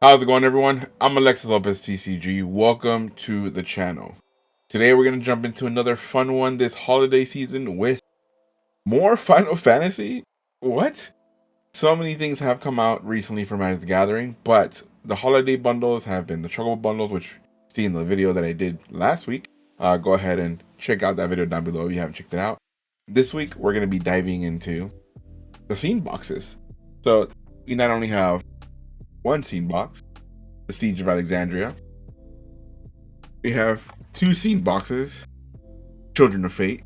How's it going, everyone? I'm Alexis Lopez TCG. Welcome to the channel. Today we're going to jump into another fun one this holiday season with more Final Fantasy. What? So many things have come out recently for Magic the Gathering, but the holiday bundles have been the Chocobo bundles, which you see in the video that I did last week. Go ahead and check out that video down below if you haven't checked it out. This week we're going to be diving into the scene boxes. So we not only have one scene box, the Siege of Alexandria. We have two scene boxes, Children of Fate.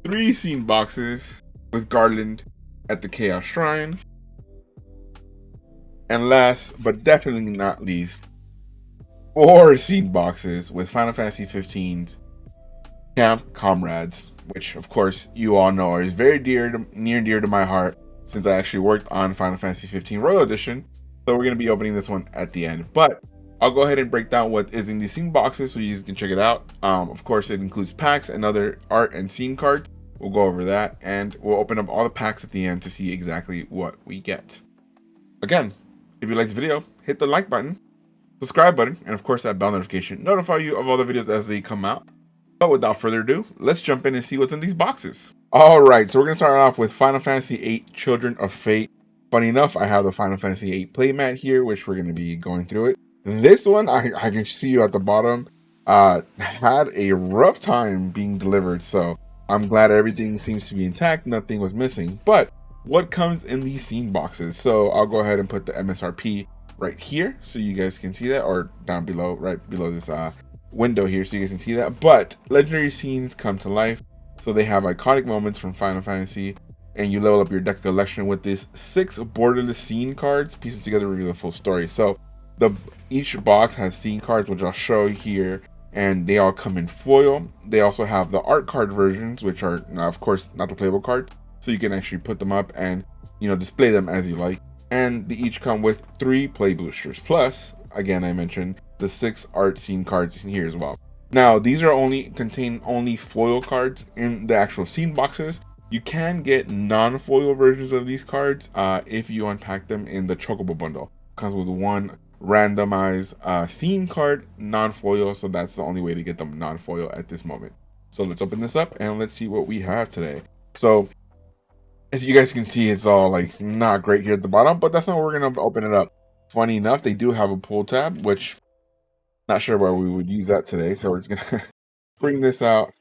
Three scene boxes with Garland at the Chaos Shrine. And last but definitely not least, four scene boxes with Final Fantasy 15's Camp Comrades, which of course you all know is very near and dear to my heart, since I actually worked on Final Fantasy 15 Royal Edition. So we're going to be opening this one at the end. But I'll go ahead and break down what is in these scene boxes so you guys can check it out. Of course, it includes packs and other art and scene cards. We'll go over that, and we'll open up all the packs at the end to see exactly what we get. Again, if you like this video, hit the like button, subscribe button, and of course that bell notification notify you of all the videos as they come out. But without further ado, let's jump in and see what's in these boxes. Alright, so we're going to start off with Final Fantasy VIII Children of Fate. Funny enough, I have the Final Fantasy VIII playmat here, which we're going to be going through it. This one, I can see you at the bottom, had a rough time being delivered, so I'm glad everything seems to be intact, nothing was missing. But what comes in these scene boxes? So I'll go ahead and put the MSRP right here so you guys can see that, or down below, right below this window here so you guys can see that. But legendary scenes come to life. So they have iconic moments from Final Fantasy, and you level up your deck collection with these 6 borderless scene cards, piecing together to reveal the full story. So each box has scene cards, which I'll show here, and they all come in foil. They also have the art card versions, which are, of course, not the playable card, so you can actually put them up and, display them as you like. And they each come with 3 play boosters. Plus, again, I mentioned the 6 art scene cards in here as well. Now, these are contain only foil cards in the actual scene boxes. You can get non-foil versions of these cards if you unpack them in the Chocobo bundle. It comes with one randomized scene card, non-foil, so that's the only way to get them non-foil at this moment. So let's open this up and let's see what we have today. So as you guys can see, it's all like not great here at the bottom, but that's not where we're gonna open it up. Funny enough, they do have a pull tab, which not sure why we would use that today, so we're just gonna bring this out.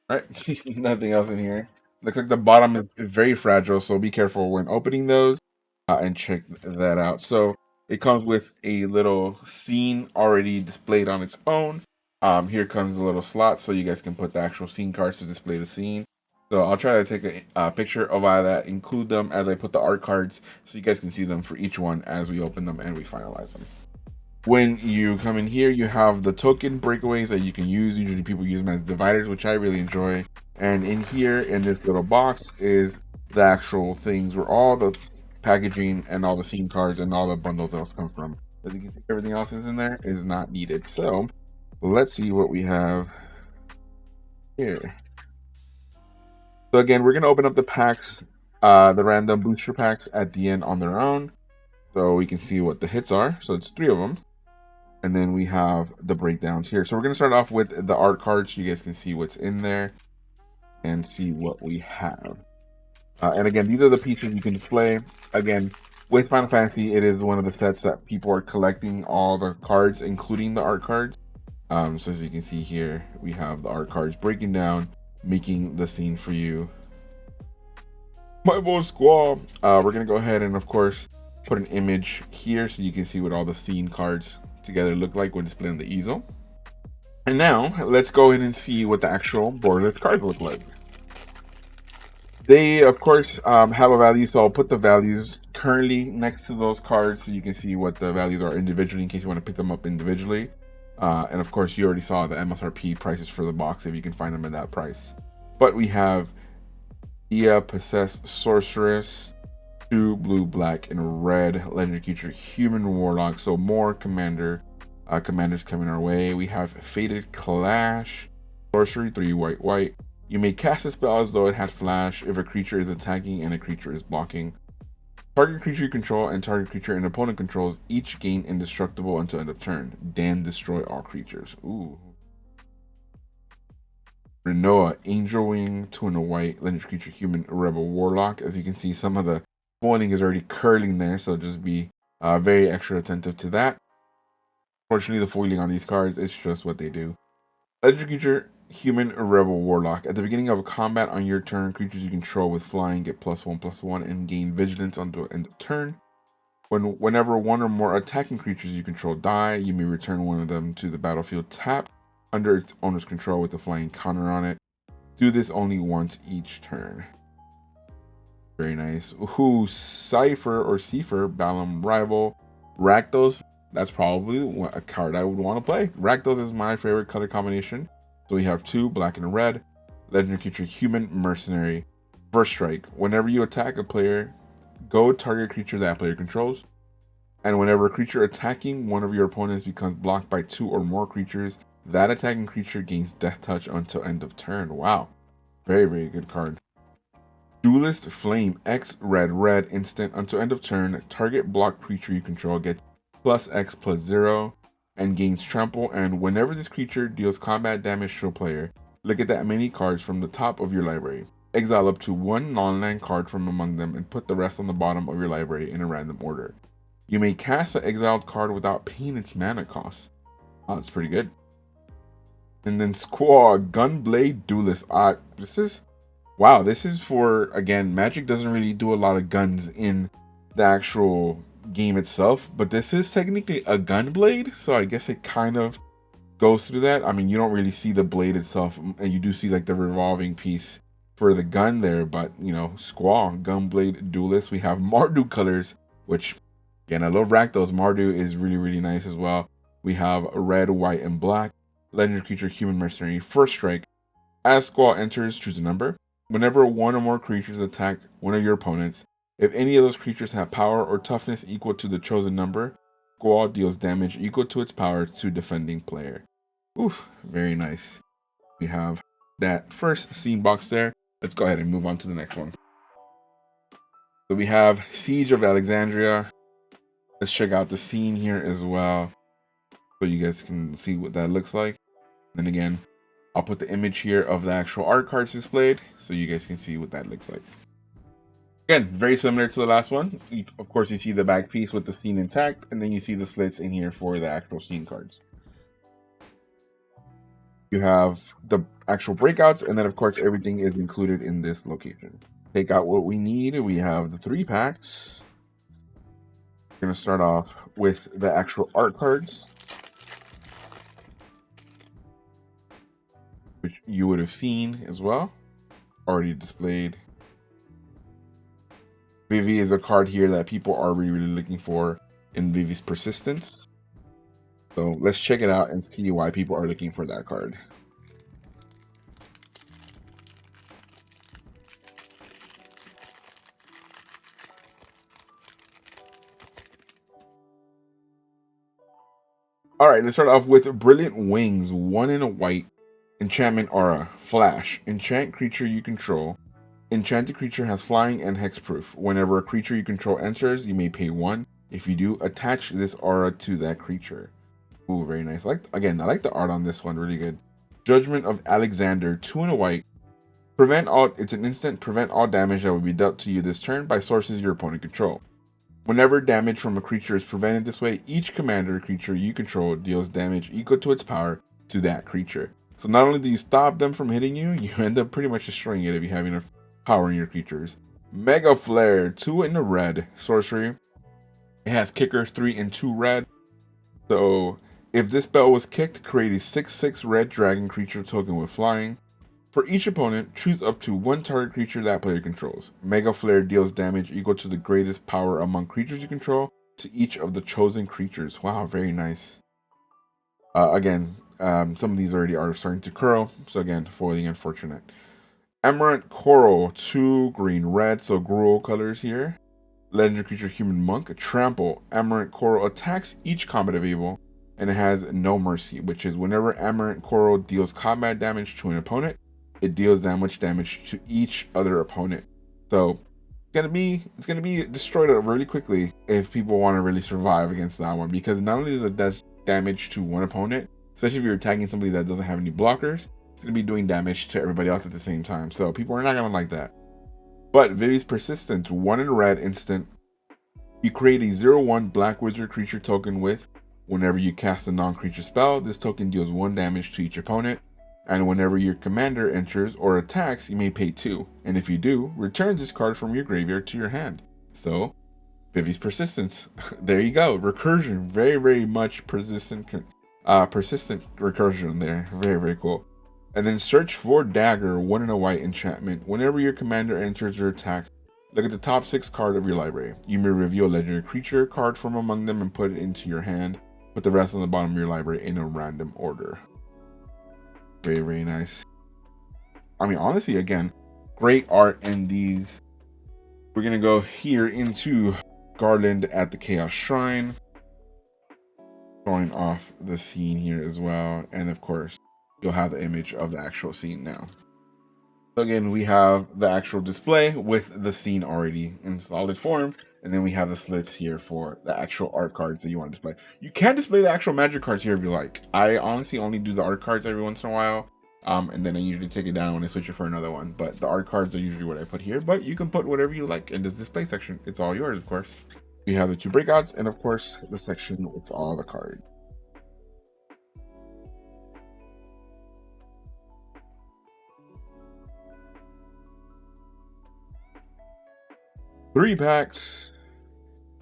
All right, nothing else in here. Looks like the bottom is very fragile, so be careful when opening those and check that out. So it comes with a little scene already displayed on its own. Here comes a little slot so you guys can put the actual scene cards to display the scene. So I'll try to take a picture of all that, include them as I put the art cards so you guys can see them for each one as we open them and we finalize them. When you come in here, you have the token breakaways that you can use. Usually people use them as dividers, which I really enjoy. And in here, in this little box, is the actual things where all the packaging and all the scene cards and all the bundles else come from. As you can see, everything else is in there is not needed. So let's see what we have here. So again, we're going to open up the packs, the random booster packs at the end on their own, so we can see what the hits are. So it's 3 of them. And then we have the breakdowns here. So we're going to start off with the art cards so you guys can see what's in there and see what we have. And again, these are the pieces you can display. Again, with Final Fantasy, it is one of the sets that people are collecting all the cards, including the art cards. So as you can see here, we have the art cards breaking down, making the scene for you. My boy Squall. We're going to go ahead and, of course, put an image here so you can see what all the scene cards together look like when displayed on the easel. And now let's go in and see what the actual borderless cards look like. They of course have a value, so I'll put the values currently next to those cards so you can see what the values are individually in case you want to pick them up individually. And of course you already saw the MSRP prices for the box if you can find them at that price. But we have Possessed Sorceress, 2 blue, black, and red legendary creature human warlock. So more commanders coming our way. We have Fated Clash, sorcery, 3 white, white. You may cast a spell as though it had flash if a creature is attacking and a creature is blocking. Target creature you control and target creature an opponent controls each gain indestructible until end of turn. Then destroy all creatures. Ooh. Renoa, Angel Wing, 2 and a white, legendary creature, human, rebel, warlock. As you can see, some of the foiling is already curling there, so just be very extra attentive to that. Fortunately, the foiling on these cards, it's just what they do. Legendary creature, human, rebel, warlock. At the beginning of a combat on your turn, creatures you control with flying get +1/+1 and gain vigilance until end of turn. Whenever one or more attacking creatures you control die, you may return one of them to the battlefield tapped under its owner's control with a flying counter on it. Do this only once each turn. Very nice. Ooh, Cypher or Cipher, Balam Rival, Rakdos. That's probably a card I would want to play. Rakdos is my favorite color combination. So we have 2, black and red. Legendary creature, human, mercenary. First strike. Whenever you attack a player, go target creature that player controls. And whenever a creature attacking one of your opponents becomes blocked by 2 or more creatures, that attacking creature gains death touch until end of turn. Wow. Very, very good card. Duelist Flame, X red instant until end of turn. Target blocked creature you control gets +X/+0 and gains trample. And whenever this creature deals combat damage to a player, look at that many cards from the top of your library. Exile up to 1 non-land card from among them and put the rest on the bottom of your library in a random order. You may cast an exiled card without paying its mana cost. Oh, that's pretty good. And then Squaw, Gunblade Duelist. This is for, again, Magic doesn't really do a lot of guns in the actual game itself, but this is technically a gunblade, so I guess it kind of goes through that. I mean, you don't really see the blade itself, and you do see like the revolving piece for the gun there, but you know, Squaw, Gunblade Duelist. We have Mardu colors, which again, I love Rakdos. Mardu is really, really nice as well. We have red, white, and black. Legendary creature, human, mercenary. First strike. As Squaw enters, choose a number. Whenever one or more creatures attack one of your opponents, if any of those creatures have power or toughness equal to the chosen number, Squaw deals damage equal to its power to defending player. Oof, very nice. We have that first scene box there. Let's go ahead and move on to the next one. So we have Siege of Alexandria. Let's check out the scene here as well, so you guys can see what that looks like. Then again, I'll put the image here of the actual art cards displayed so you guys can see what that looks like. Again, very similar to the last one. Of course, you see the back piece with the scene intact, and then you see the slits in here for the actual scene cards. You have the actual breakouts, and then of course everything is included in this location. Take out what we need. We have the 3 packs. We're going to start off with the actual art cards, which you would have seen as well, already displayed. Vivi is a card here that people are really, really looking for in Vivi's Persistence. So let's check it out and see why people are looking for that card. Alright, let's start off with Brilliant Wings, 1 in a white. Enchantment Aura, Flash. Enchant creature you control. Enchanted creature has flying and hexproof. Whenever a creature you control enters, you may pay 1. If you do, attach this aura to that creature. Ooh, very nice. I like the art on this one, really good. Judgment of Alexander, 2 in a white. It's an instant, prevent all damage that will be dealt to you this turn by sources your opponent control. Whenever damage from a creature is prevented this way, each commander creature you control deals damage equal to its power to that creature. So not only do you stop them from hitting you, you end up pretty much destroying it if you have enough power in your creatures. Mega Flare, 2 in a red sorcery. It has kicker, 3 and 2 red. So if this spell was kicked, create a 6/6 red dragon creature token with flying. For each opponent, choose up to 1 target creature that player controls. Mega Flare deals damage equal to the greatest power among creatures you control to each of the chosen creatures. Wow, very nice. Some of these already are starting to curl, so again, foiling unfortunate. Amarant Coral, 2 green, red, so Gruul colors here. Legendary creature, human monk. Trample. Amarant Coral attacks each combat of evil, and it has no mercy, which is whenever Amarant Coral deals combat damage to an opponent, it deals that much damage to each other opponent. So it's gonna be destroyed really quickly if people want to really survive against that one, because not only does it does damage to one opponent, especially if you're attacking somebody that doesn't have any blockers, it's gonna be doing damage to everybody else at the same time. So people are not gonna like that. But Vivi's Persistent, 1 in red instant. You create a 0/1 black wizard creature token with, whenever you cast a non-creature spell, this token deals 1 damage to each opponent. And whenever your commander enters or attacks, you may pay 2. And if you do, return this card from your graveyard to your hand. So, Vivi's Persistence. There you go. Recursion. Very, very much persistent recursion there. Very, very cool. And then Search for Dagger, 1 in a white enchantment. Whenever your commander enters or attacks, look at the top 6 card of your library. You may reveal a legendary creature card from among them and put it into your hand. Put the rest on the bottom of your library in a random order. Very, very nice. I mean, honestly, again, great art in these. We're going to go here into Garland at the Chaos Shrine. Showing off the scene here as well. And of course, you'll have the image of the actual scene now. So again, we have the actual display with the scene already in solid form. And then we have the slits here for the actual art cards that you want to display. You can display the actual magic cards here if you like. I honestly only do the art cards every once in a while. And then I usually take it down when I switch it for another one. But the art cards are usually what I put here. But you can put whatever you like in this display section. It's all yours, of course. We have the 2 breakouts and, of course, the section with all the cards. Three packs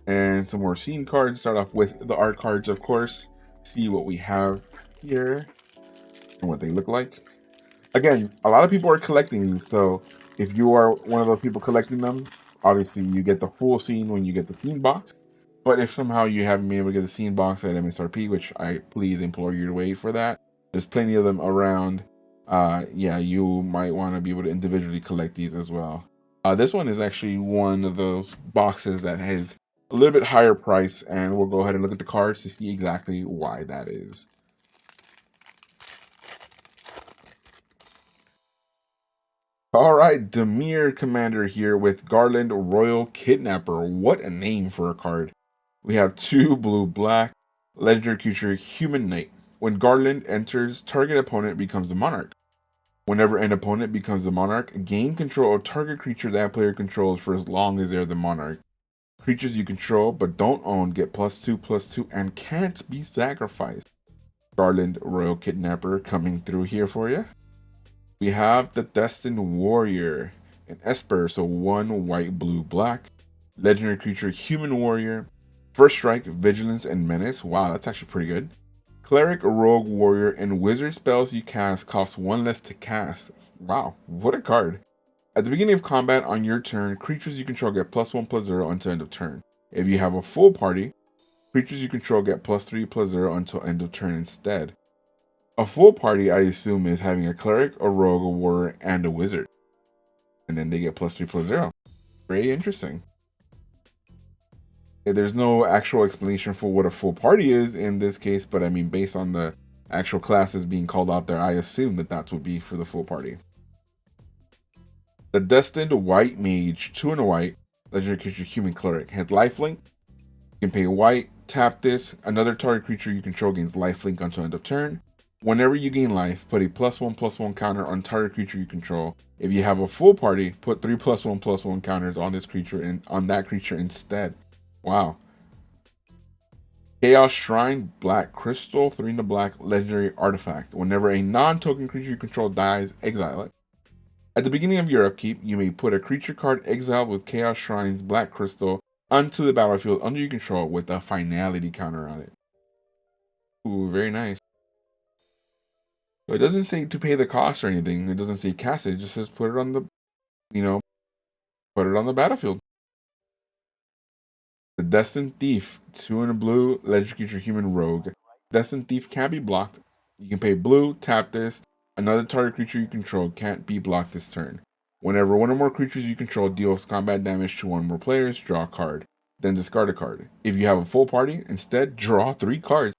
and some more scene cards. Start off with the art cards, of course. See what we have here and what they look like. Again, a lot of people are collecting these, so if you are one of those people collecting them, obviously you get the full scene when you get the scene box. But if somehow you haven't been able to get the scene box at MSRP, which I please implore you to wait for that, there's plenty of them around. Yeah, you might want to be able to individually collect these as well. This one is actually one of those boxes that has a little bit higher price, and we'll go ahead and look at the cards to see exactly why that is. All right, Dimir Commander here with Garland Royal Kidnapper. What a name for a card. We have 2 blue-black, legendary creature, Human Knight. When Garland enters, target opponent becomes a monarch. Whenever an opponent becomes a monarch, gain control of target creature that player controls for as long as they're the monarch. Creatures you control but don't own get +2/+2 and can't be sacrificed. Garland Royal Kidnapper coming through here for you. We have the Destined Warrior, an Esper, so 1 white, blue, black. Legendary creature, Human Warrior. First strike, Vigilance, and Menace. Wow, that's actually pretty good. Cleric, Rogue Warrior, and wizard spells you cast cost 1 less to cast. Wow, what a card. At the beginning of combat on your turn, creatures you control get +1/+0 until end of turn. If you have a full party, creatures you control get +3/+0 until end of turn instead. A full party, I assume, is having a cleric, a rogue, a warrior, and a wizard. And then they get +3/+0. Very interesting. There's no actual explanation for what a full party is in this case, but I mean, based on the actual classes being called out there, I assume that that would be for the full party. The Destined White Mage, 2 and a white, legendary creature, Human Cleric, has lifelink. You can pay white, tap this. Another target creature you control gains lifelink until end of turn. Whenever you gain life, put a +1/+1 counter on target creature you control. If you have a full party, put 3 +1/+1 counters on this creature and on that creature instead. Wow. Chaos Shrine, black crystal, 3 in the black, legendary artifact. Whenever a non-token creature you control dies, exile it. At the beginning of your upkeep, you may put a creature card exiled with Chaos Shrine's black crystal onto the battlefield under your control with a finality counter on it. Ooh, very nice. So it doesn't say to pay the cost or anything. It doesn't say cast it. It just says put it on the, put it on the battlefield. The Destined Thief, 2 in a blue, legendary creature, Human Rogue. Destined Thief can't be blocked. You can pay blue, tap this. Another target creature you control can't be blocked this turn. Whenever one or more creatures you control deals combat damage to 1 or more players, draw a card. Then discard a card. If you have a full party, instead draw 3 cards.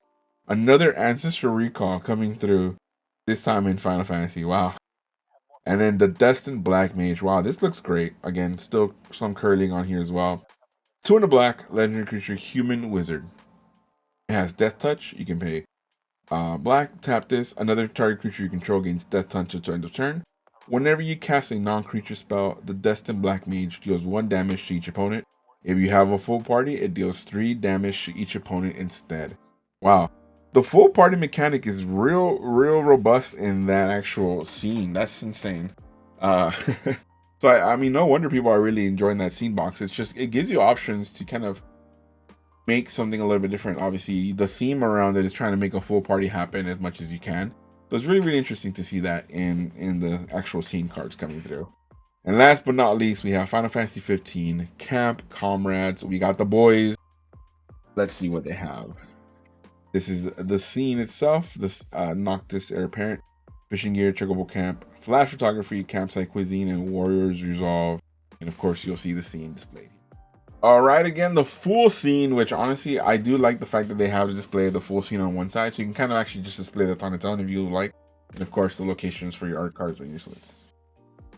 Another Ancestral Recall coming through, this time in Final Fantasy. Wow. And then the Destined Black Mage. Wow, this looks great. Again, still some curling on here as well. 2 in the black, legendary creature, human wizard. It has Death Touch. You can pay black, tap this. Another target creature you control gains Death Touch until end of turn. Whenever you cast a non-creature spell, the Destined Black Mage deals 1 damage to each opponent. If you have a full party, it deals 3 damage to each opponent instead. Wow. The full party mechanic is real robust in that actual scene. That's insane. So I mean, no wonder people are really enjoying that scene box. It's just, it gives you options to kind of make something a little bit different. Obviously, the theme around it is trying to make a full party happen as much as you can. So it's really interesting to see that in the actual scene cards coming through. And last but not least, we have Final Fantasy 15 Camp Comrades. We got the boys. Let's see what they have. This is the scene itself. This Noctis Heir Apparent, Fishing Gear, Chocobo Camp, Flash Photography, Campsite Cuisine, and Warriors Resolve. And of course, you'll see the scene displayed. All right, again, the full scene, which honestly, I do like the fact that they have the display of the full scene on one side. So you can kind of actually just display that on its own if you like. And of course, the locations for your art cards or your slits.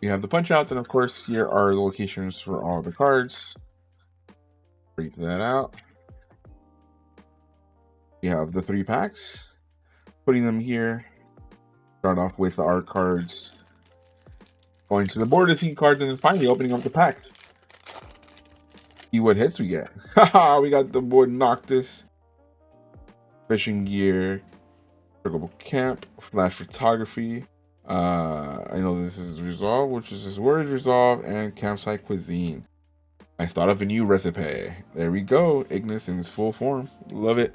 We have the punch outs, and of course, here are the locations for all the cards. Break that out. We have the 3 packs. Putting them here. Start off with the art cards. Going to the border scene cards, and then finally opening up the packs. See what hits we get. Haha, we got the boy Noctis, Fishing Gear, Chocobo Camp, Flash Photography. I know this is Resolve, which is his Words Resolve, and Campsite Cuisine. I thought of a new recipe. There we go. Ignis in its full form. Love it.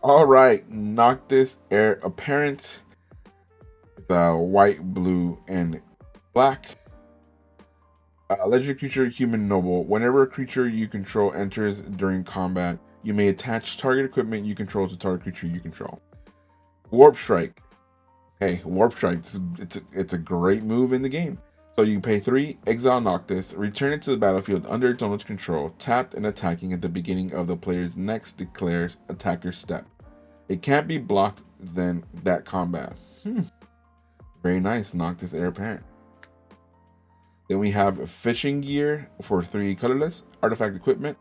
All right, Noctis Heir Apparent. It's white, blue, and black. Legendary creature, human noble. Whenever a creature you control enters during combat, you may attach target equipment you control to target creature you control. Warp Strike. Hey, Warp Strike. It's a great move in the game. So you pay 3, exile Noctis, return it to the battlefield under its owner's control, tapped and attacking at the beginning of the player's next declares attacker step. It can't be blocked then that combat. Very nice, Noctis Heir Apparent. Then we have Fishing Gear for 3 colorless, artifact equipment.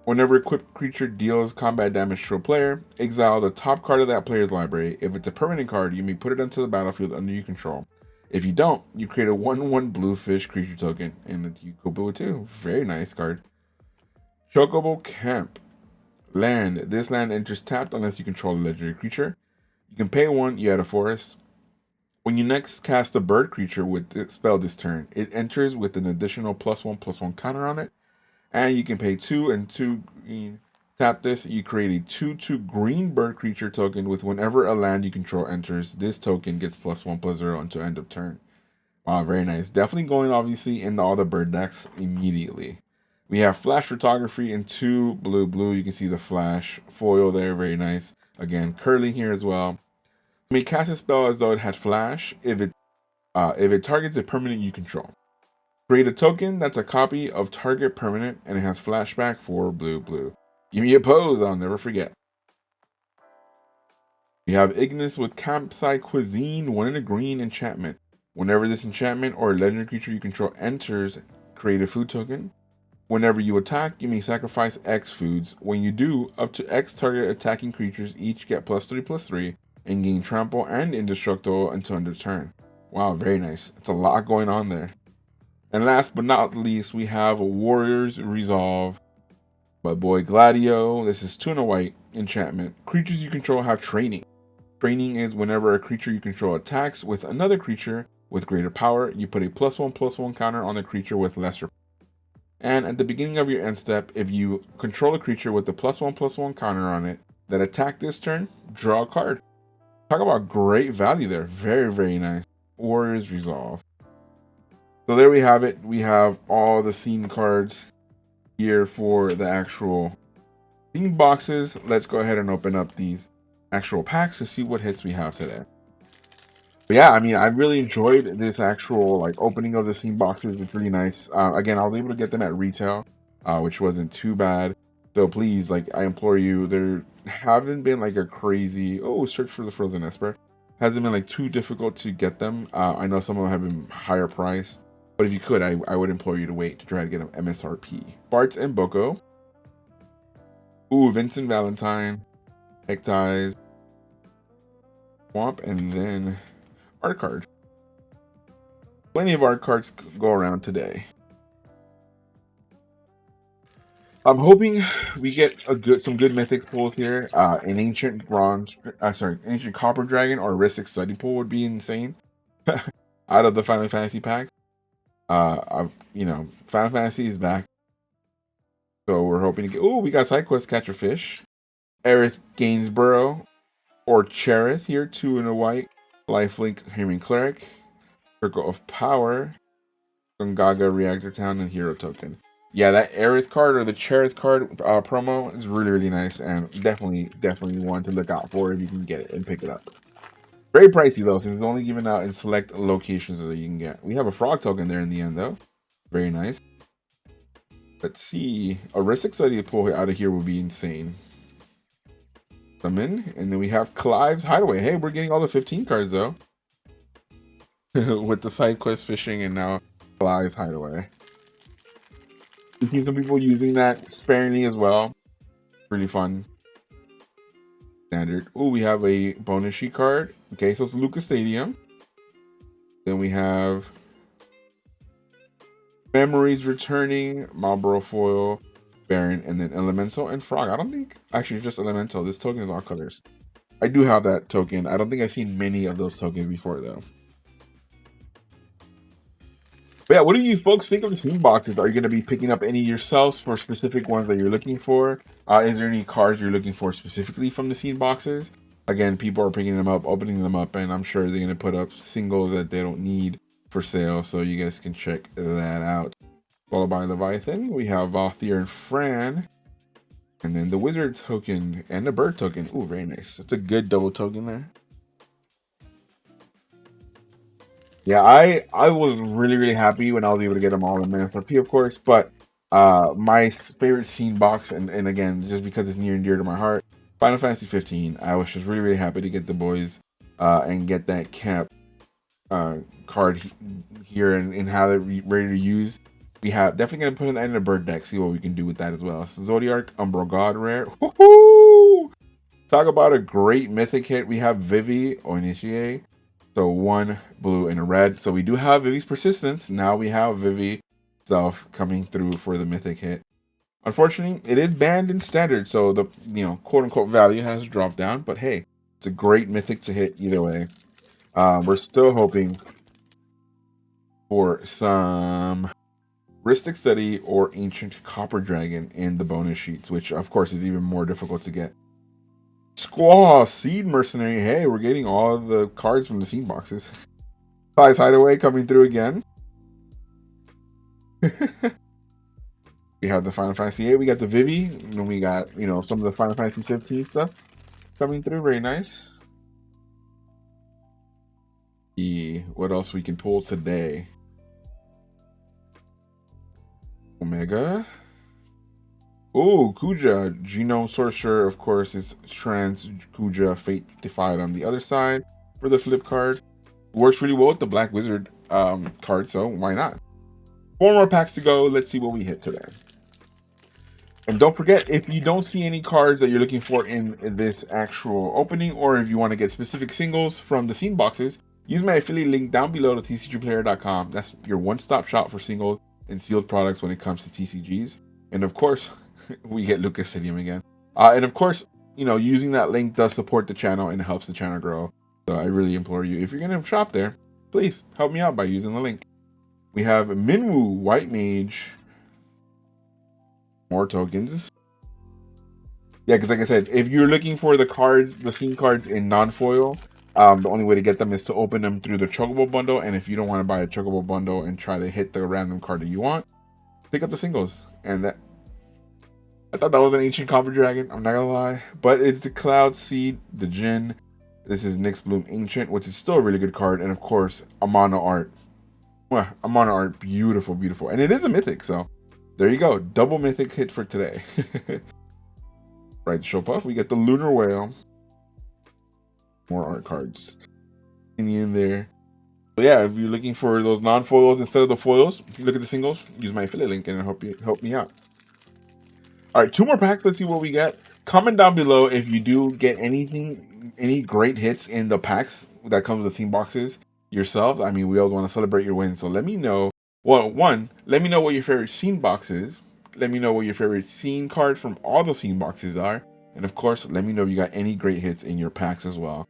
Whenever equipped creature deals combat damage to a player, exile the top card of that player's library. If it's a permanent card, you may put it onto the battlefield under your control. If you don't, you create a 1/1 blue fish creature token, and you go build it too. Very nice card. Chocobo Camp. Land. This land enters tapped unless you control a legendary creature. You can pay 1, you add a forest. When you next cast a bird creature with the spell this turn, it enters with an additional +1/+1 counter on it. And you can pay 2 and 2 green. Tap this, you create a 2/2 green bird creature token with whenever a land you control enters, this token gets +1/+0 until end of turn. Wow, very nice. Definitely going obviously into all the bird decks immediately. We have Flash Photography in 2 blue. You can see the flash foil there, very nice. Again, curling here as well. You may cast a spell as though it had flash if it targets a permanent you control. Create a token that's a copy of target permanent and it has flashback for blue. Give me a pose, I'll never forget. We have Ignis with Campsite Cuisine, 1 in a green enchantment. Whenever this enchantment or a legendary creature you control enters, create a food token. Whenever you attack, you may sacrifice X foods. When you do, up to X target attacking creatures each get +3/+3 and gain trample and indestructible until end of turn. Wow, very nice. It's a lot going on there. And last but not least, we have Warriors Resolve by boy Gladio. This is 2 in a white enchantment. Creatures you control have training. Training is whenever a creature you control attacks with another creature with greater power, you put a +1/+1 counter on the creature with lesser. And at the beginning of your end step, if you control a creature with the +1/+1 counter on it that attack this turn, draw a card. Talk about great value there. Very nice. Warriors Resolve. So there we have it. We have all the scene cards here for the actual scene boxes. Let's go ahead and open up these actual packs to see what hits we have today. But yeah, I mean, I really enjoyed this actual opening of the scene boxes. It's really nice. Again, I was able to get them at retail, which wasn't too bad. So please, like, I implore you, there haven't been like a crazy, oh, search for the Frozen Esper. Hasn't been like too difficult to get them. I know some of them have been higher priced, but if you could, I would implore you to wait to try to get them MSRP. Bart's and Boko. Ooh, Vincent Valentine, Hectize, Swamp, and then art card. Plenty of art cards go around today. I'm hoping we get some good mythic pulls here. An ancient ancient copper dragon or Ristic study pool would be insane. Out of the Final Fantasy pack, Final Fantasy is back, so we're hoping to get. Oh, we got side quest Catch a Fish, Aerith Gainsborough, or Cherith here, 2 and a white. Lifelink Human Cleric, Circle of Power, Gongaga Reactor Town, and Hero Token. Yeah, that Aerith card or the Cherith card promo is really, really nice, and definitely one to look out for if you can get it and pick it up. Very pricey though, since it's only given out in select locations that you can get. We have a frog token there in the end though. Very nice. Let's see. A Ristic study pull out of here would be insane. Summon, and then we have Clive's Hideaway. Hey, we're getting all the 15 cards though. With the side quest fishing and now Clive's Hideaway. We've seen some people using that sparingly as well. Really fun. Standard. Oh, we have a bonus sheet card. Okay, so it's Lucas Stadium. Then we have Memories Returning, Marlboro Foil, Baron, and then Elemental and Frog. I don't think, actually, just Elemental. This token is all colors. I do have that token. I don't think I've seen many of those tokens before, though. But yeah, what do you folks think of the scene boxes? Are you going to be picking up any yourselves for specific ones that you're looking for? Is there any cards you're looking for specifically from the scene boxes? Again, people are picking them up, opening them up, and I'm sure they're going to put up singles that they don't need for sale, so you guys can check that out. Followed by Leviathan, we have Valthier and Fran, and then the Wizard token and the Bird token. Ooh, very nice. It's a good double token there. Yeah, I was really, really happy when I was able to get them all in MSRP, of course, but my favorite scene box, and again, just because it's near and dear to my heart, Final Fantasy 15. I was just really, really happy to get the boys and get that camp card here and have it ready to use. We have definitely going to put in the end of the bird deck, see what we can do with that as well. Zodiac, Umbral God rare. Woohoo! Talk about a great mythic hit. We have Vivi or Initiate. So 1 blue and a red. So we do have Vivi's Persistence. Now we have Vivi stuff coming through for the mythic hit. Unfortunately, it is banned in standard, so the quote unquote value has dropped down. But hey, it's a great mythic to hit either way. We're still hoping for some Ristic Study or Ancient Copper Dragon in the bonus sheets, which of course is even more difficult to get. Squaw, Seed Mercenary. Hey, we're getting all the cards from the scene boxes. Clive's Hideaway coming through again. We have the Final Fantasy 8. We got the Vivi. And we got, some of the Final Fantasy 15 stuff coming through. Very nice. What else we can pull today? Omega. Oh, Kuja, Genome Sorcerer, of course, is Trans Kuja Fate Defied on the other side for the flip card. Works really well with the Black Wizard card, so why not? 4 more packs to go. Let's see what we hit today. And don't forget, if you don't see any cards that you're looking for in this actual opening, or if you want to get specific singles from the scene boxes, use my affiliate link down below to tcgplayer.com. That's your one-stop shop for singles and sealed products when it comes to TCGs. And of course, we get Lucas Stadium again. And of course, using that link does support the channel and it helps the channel grow. So I really implore you, if you're going to shop there, please help me out by using the link. We have Minwoo, White Mage. More tokens. Yeah, because like I said, if you're looking for the cards, the scene cards in non-foil, the only way to get them is to open them through the Chocobo bundle. And if you don't want to buy a Chocobo bundle and try to hit the random card that you want, pick up the singles. And that, I thought that was an Ancient Copper Dragon, I'm not gonna lie. But it's the Cloud Seed, the Jin. This is Nyx Bloom Ancient, which is still a really good card. And of course, Amana Art. Well, Amana Art, beautiful, beautiful. And it is a mythic, so there you go. Double mythic hit for today. Right, the show puff. We get the lunar whale. More art cards in there. So yeah, if you're looking for those non-foils instead of the foils, look at the singles. Use my affiliate link and help me out. All right, 2 more packs. Let's see what we get. Comment down below if you do get any great hits in the packs that comes with the scene boxes yourselves. I mean, we all want to celebrate your wins, so let me know. Well, one, let me know what your favorite scene box is. Let me know what your favorite scene card from all the scene boxes are, and of course, let me know if you got any great hits in your packs as well.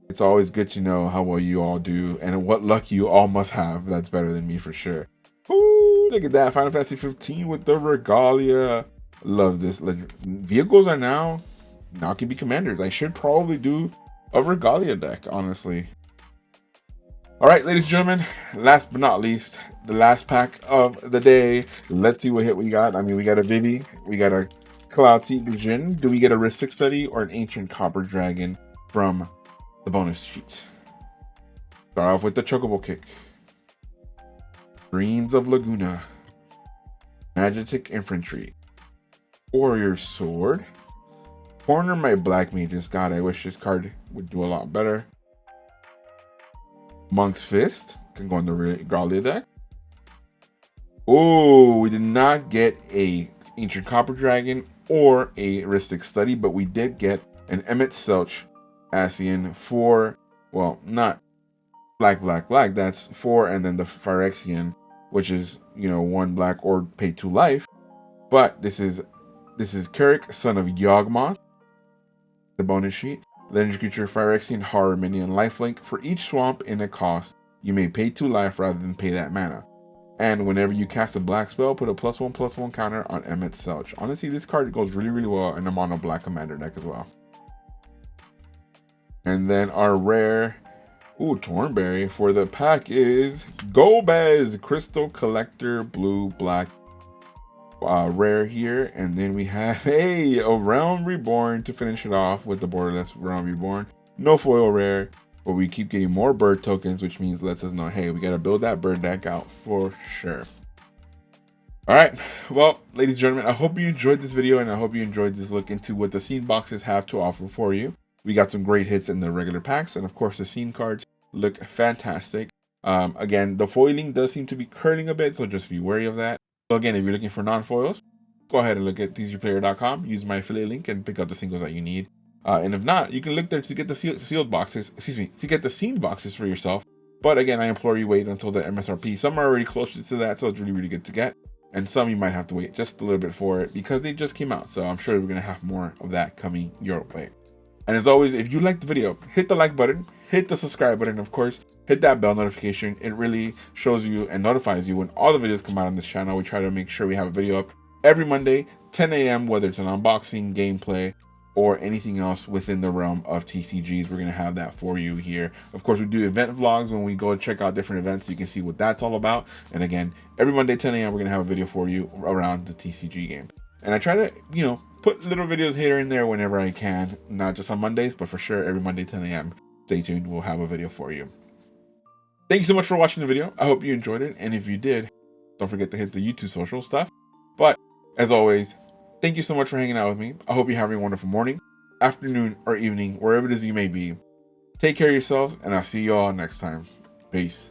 It's always good to know how well you all do and what luck you all must have. That's better than me for sure. Ooh, look at that. Final Fantasy 15 with the Regalia. Love this. Vehicles are now can be commanders. I should probably do a Regalia deck, honestly. All right, ladies and gentlemen, last but not least, the last pack of the day. Let's see what hit we got. I mean, we got a Vivi. We got a Cloud Seed Vision. Do we get a Ristic Study or an Ancient Copper Dragon from the bonus sheets? Start off with the Chocobo Kick. Dreams of Laguna. Magitek Infantry. Warrior Sword. Corner my Black Mages. God, I wish this card would do a lot better. Monk's Fist. Can go in the Regalia deck. Oh, we did not get a Ancient Copper Dragon or a Ristic Study, but we did get an Emmett Selch Asian for, well, not black, that's 4, and then the Phyrexian, which is, 1 black or pay 2 life. But this is Carrick, son of Yawgmoth. The bonus sheet. Legendary creature Phyrexian Horror Minion lifelink. For each swamp in a cost, you may pay 2 life rather than pay that mana. And whenever you cast a black spell, put a +1/+1 counter on Emmett Selch. Honestly, this card goes really, really well in a mono black commander deck as well. And then our rare, Tornberry for the pack is Gobez, Crystal Collector, blue, black, rare here. And then we have a Realm Reborn to finish it off with the borderless Realm Reborn. No foil rare, but we keep getting more bird tokens, which means lets us know, hey, we got to build that bird deck out for sure. All right, well, ladies and gentlemen, I hope you enjoyed this video, and I hope you enjoyed this look into what the scene boxes have to offer for you. We got some great hits in the regular packs, and of course the scene cards look fantastic. Again, the foiling does seem to be curling a bit, so just be wary of that. So again, if you're looking for non-foils, go ahead and look at tcgplayer.com, use my affiliate link, and pick up the singles that you need. And if not, you can look there to get the sealed boxes, to get the scene boxes for yourself. But again, I implore you wait until the MSRP. Some are already closer to that, so it's really, really good to get. And some you might have to wait just a little bit for it because they just came out. So I'm sure we're going to have more of that coming your way. And as always, if you liked the video, hit the like button, hit the subscribe button, of course, hit that bell notification. It really shows you and notifies you when all the videos come out on this channel. We try to make sure we have a video up every Monday, 10 a.m., whether it's an unboxing, gameplay, or anything else within the realm of TCGs. We're going to have that for you here. Of course, we do event vlogs when we go check out different events, so you can see what that's all about. And again, every Monday, 10 a.m., we're going to have a video for you around the TCG game. And I try to, put little videos here and there whenever I can, not just on Mondays, but for sure every Monday, 10 a.m. Stay tuned. We'll have a video for you. Thank you so much for watching the video. I hope you enjoyed it. And if you did, don't forget to hit the YouTube social stuff. But as always, thank you so much for hanging out with me. I hope you're having a wonderful morning, afternoon, or evening, wherever it is you may be. Take care of yourselves, and I'll see you all next time. Peace.